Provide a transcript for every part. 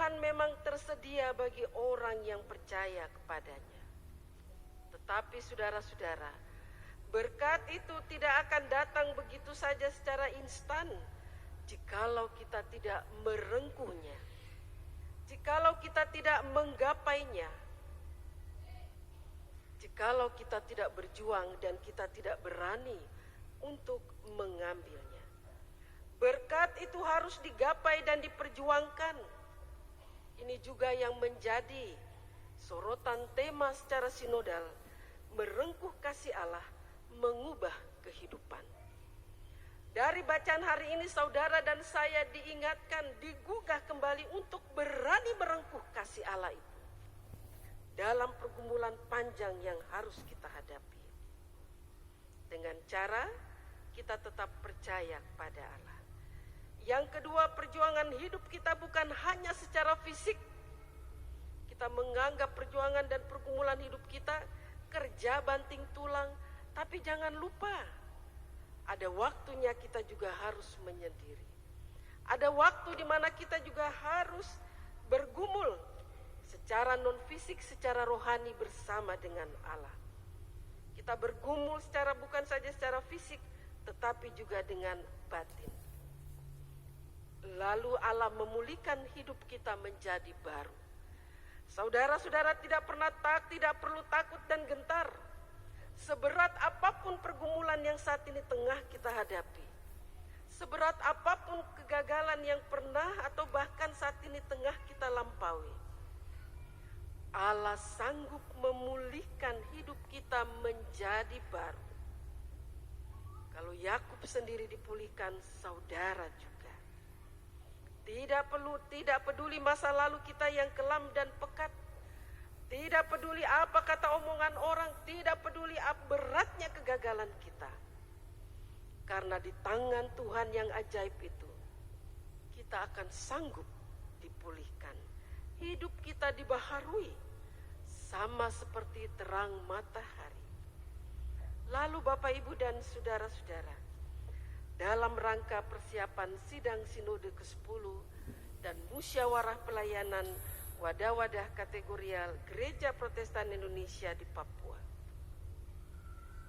Tuhan memang tersedia bagi orang yang percaya kepadanya. Tetapi saudara-saudara, berkat itu tidak akan datang begitu saja secara instan jikalau kita tidak merengkuhnya, jikalau kita tidak menggapainya, jikalau kita tidak berjuang dan kita tidak berani untuk mengambilnya. Berkat itu harus digapai dan diperjuangkan. Ini juga yang menjadi sorotan tema secara sinodal, merengkuh kasih Allah, mengubah kehidupan. Dari bacaan hari ini saudara dan saya diingatkan, digugah kembali untuk berani merengkuh kasih Allah itu dalam pergumulan panjang yang harus kita hadapi. Dengan cara kita tetap percaya pada Allah. Yang kedua, perjuangan hidup kita bukan hanya secara fisik. Kita menganggap perjuangan dan pergumulan hidup kita kerja banting tulang, tapi jangan lupa ada waktunya kita juga harus menyendiri. Ada waktu di mana kita juga harus bergumul secara non-fisik, secara rohani bersama dengan Allah. Kita bergumul bukan saja secara fisik, tetapi juga dengan batin. Lalu Allah memulihkan hidup kita menjadi baru. Saudara-saudara tidak perlu takut dan gentar. Seberat apapun pergumulan yang saat ini tengah kita hadapi, seberat apapun kegagalan yang pernah atau bahkan saat ini tengah kita lampaui, Allah sanggup memulihkan hidup kita menjadi baru. Kalau Yakub sendiri dipulihkan, saudara juga. Tidak peduli masa lalu kita yang kelam dan pekat. Tidak peduli apa kata omongan orang, tidak peduli beratnya kegagalan kita. Karena di tangan Tuhan yang ajaib itu, kita akan sanggup dipulihkan. Hidup kita dibaharui, sama seperti terang matahari. Lalu Bapak Ibu dan saudara-saudara, dalam rangka persiapan sidang sinode ke-10 dan musyawarah pelayanan wadah-wadah kategorial Gereja Protestan Indonesia di Papua,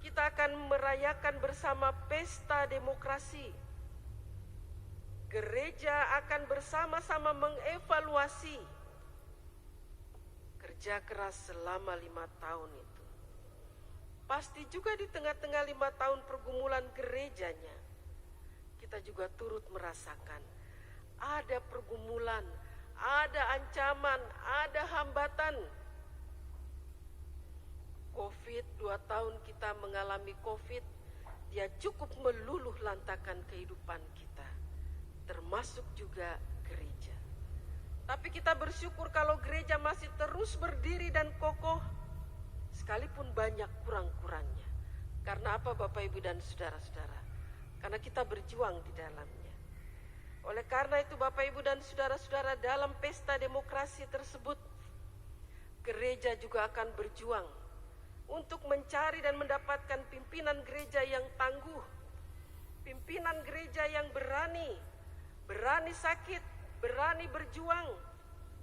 kita akan merayakan bersama pesta demokrasi. Gereja akan bersama-sama mengevaluasi kerja keras selama 5 tahun itu. Pasti juga di tengah-tengah 5 tahun pergumulan gerejanya, kita juga turut merasakan ada pergumulan, ada ancaman, ada hambatan. COVID, 2 tahun kita mengalami COVID, dia cukup meluluh lantakan kehidupan kita, termasuk juga gereja. Tapi kita bersyukur kalau gereja masih terus berdiri dan kokoh, sekalipun banyak kurang-kurangnya. Karena apa Bapak Ibu dan saudara-saudara? Karena kita berjuang di dalamnya. Oleh karena itu Bapak Ibu dan saudara-saudara, dalam pesta demokrasi tersebut, gereja juga akan berjuang untuk mencari dan mendapatkan pimpinan gereja yang tangguh, pimpinan gereja yang berani sakit, berani berjuang,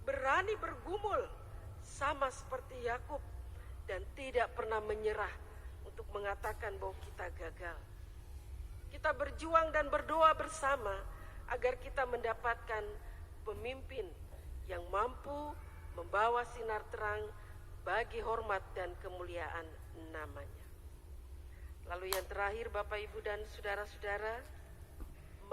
berani bergumul, sama seperti Yakub, dan tidak pernah menyerah untuk mengatakan bahwa kita gagal. Kita berjuang dan berdoa bersama agar kita mendapatkan pemimpin yang mampu membawa sinar terang bagi hormat dan kemuliaan namanya. Lalu yang terakhir Bapak Ibu dan saudara-saudara,